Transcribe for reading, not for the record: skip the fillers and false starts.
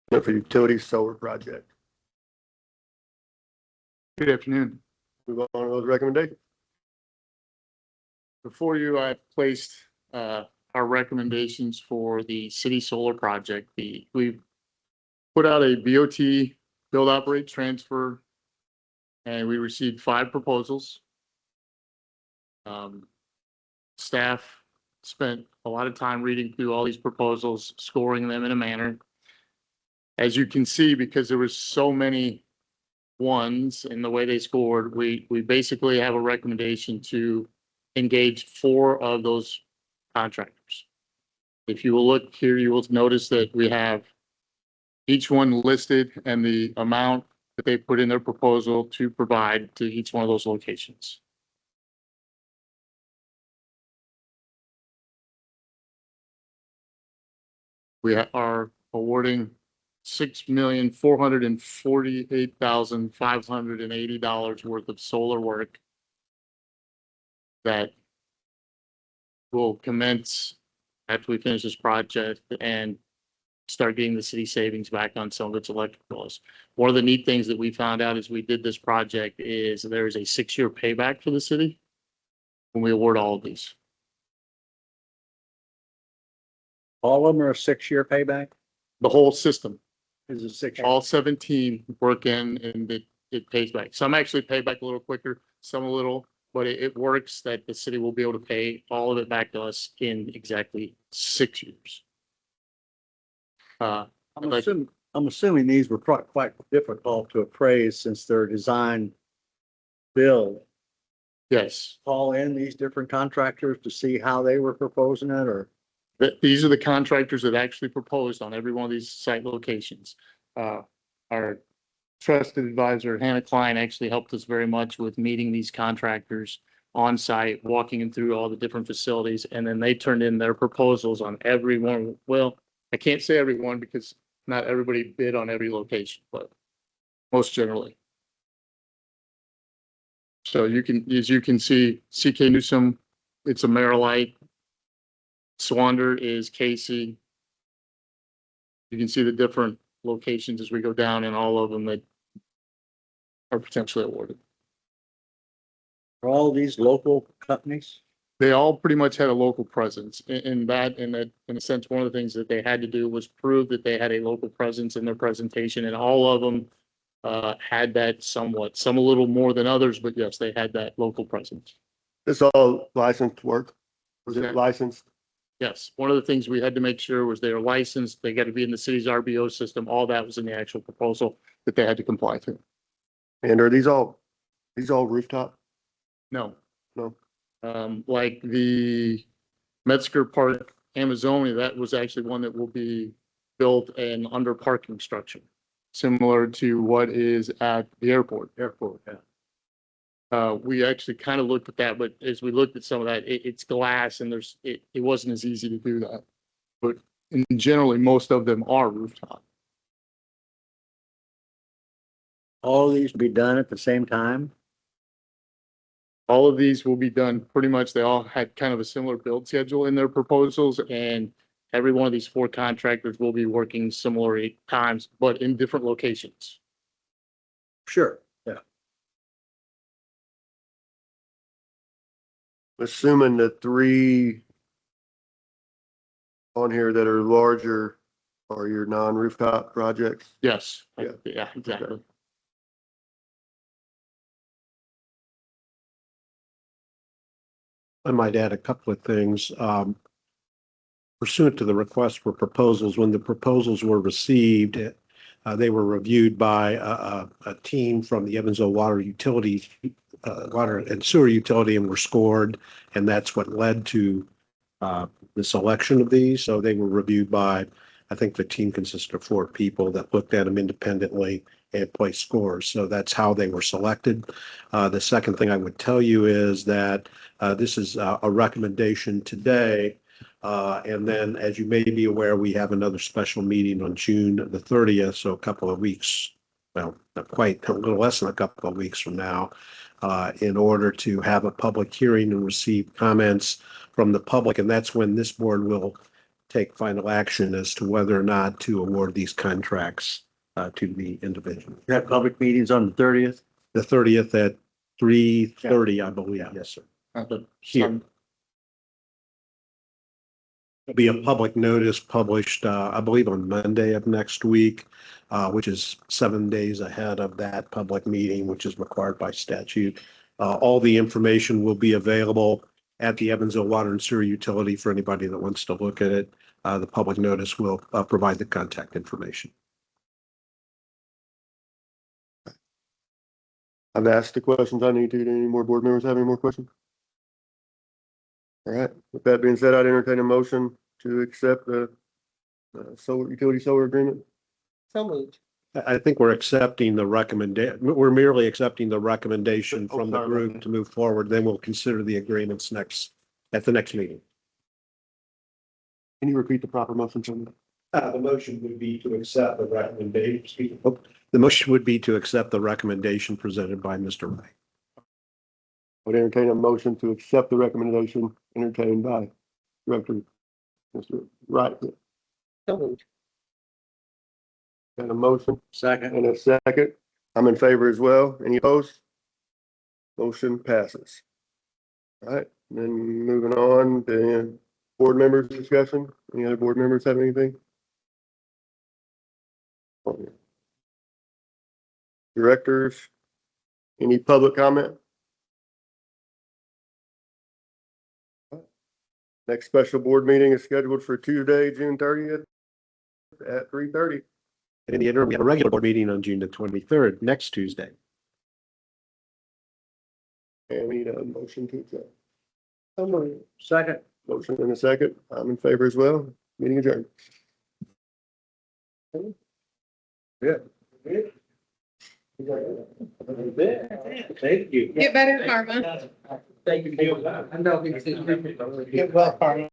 For utility solar project. Good afternoon. Move on to those recommendations. Before you, I placed our recommendations for the city solar project. We put out a BOT, build, operate, transfer, and we received 5 proposals. Staff spent a lot of time reading through all these proposals, scoring them in a manner. As you can see, because there was so many ones in the way they scored, we basically have a recommendation to engage 4 of those contractors. If you will look here, you will notice that we have each one listed and the amount that they put in their proposal to provide to each one of those locations. We are awarding $6,448,580 worth of solar work that will commence after we finish this project and start getting the city savings back on some of its electric bills. One of the neat things that we found out as we did this project is there is a 6-year payback for the city when we award all of these. All of them are a 6-year payback? The whole system, Is it 6 years? all 17 work in and it pays back. Some actually pay back a little quicker, some a little, but it works that the city will be able to pay all of it back to us in exactly 6 years. I'm assuming these were quite difficult to appraise since they're design build. Yes, Call in these different contractors to see how they were proposing it, or these are the contractors that actually proposed on every one of these site locations. Our trusted advisor, Hannah Klein, actually helped us very much with meeting these contractors on site, walking them through all the different facilities, and then they turned in their proposals on every one. Well, I can't say every one because not everybody bid on every location, but most generally. So you can, as you can see, CK Newsom, it's a Marilite. Swander is Casey. You can see the different locations as we go down and all of them that are potentially awarded. are all these local companies? They all pretty much had a local presence in a sense. One of the things that they had to do was prove that they had a local presence in their presentation, and all of them had that somewhat, some a little more than others, but yes, they had that local presence. This all licensed work? Was it Yeah. licensed? Yes, one of the things we had to make sure was they are licensed, they got to be in the city's RBO system, all that was in the actual proposal that they had to comply to. And are these all rooftop? No. No. Like the Metzger Park, Amazonia, that was actually one that will be built and under parking structure, similar to what is at the airport. Yeah. We actually kind of looked at that, but as we looked at some of that, it's glass and it wasn't as easy to do that. But generally, most of them are rooftop. All of these be done at the same time? All of these will be done pretty much. They all had kind of a similar build schedule in their proposals, and every one of these 4 contractors will be working similar times, but in different locations. Sure, yeah. Assuming the 3 on here that are larger are your non-rooftop projects? Yes. Yeah. Yeah, exactly. Okay. I might add a couple of things. Pursuant to the request for proposals, when the proposals were received, they were reviewed by a team from the Evansville water and sewer utility, and were scored, and that's what led to the selection of these. So they were reviewed by, I think the team consisted of 4 people that looked at them independently and placed scores. So that's how they were selected. The second thing I would tell you is that this is a recommendation today. And then, as you may be aware, we have another special meeting on June the 30th. So a couple of weeks, well, not quite, a little less than a couple of weeks from now, in order to have a public hearing and receive comments from the public. And that's when this board will take final action as to whether or not to award these contracts to the individual. You have public meetings on the 30th? The 30th at 3:30, I believe. Yes, sir. Here. There'll be a public notice published, I believe on Monday of next week, which is 7 days ahead of that public meeting, which is required by statute. All the information will be available at the Evansville Water and Sewer Utility for anybody that wants to look at it. The public notice will provide the contact information. I've asked the questions I need to. Do any more board members have any more questions? All right, with that being said, I'd entertain a motion to accept the solar agreement. So moved. I think we're accepting the we're merely accepting the recommendation Oh, from the sorry about group that. to move forward. Then we'll consider the agreements at the next meeting. Can you repeat the proper motion for me? The motion would be to accept the recommendation. The motion would be to accept the recommendation presented by Mr. Ray. I would entertain a motion to accept the recommendation entertained by Director Mr. Wright. So moved. And a motion Second. and a second. I'm in favor as well. Any opposed? Motion passes. All right, then moving on to board members discussion. Any other board members have anything? Directors, any public comment? Next special board meeting is scheduled for Tuesday, June 30th at 3:30. And in the interim, we have a regular board meeting on June the 23rd, next Tuesday. And we need a motion to adjourn. So moved. Second. Motion and a second. I'm in favor as well. Meeting adjourned. Yeah. Thank you. Get better, Karma. Thank you. I know. Get well, Carmen.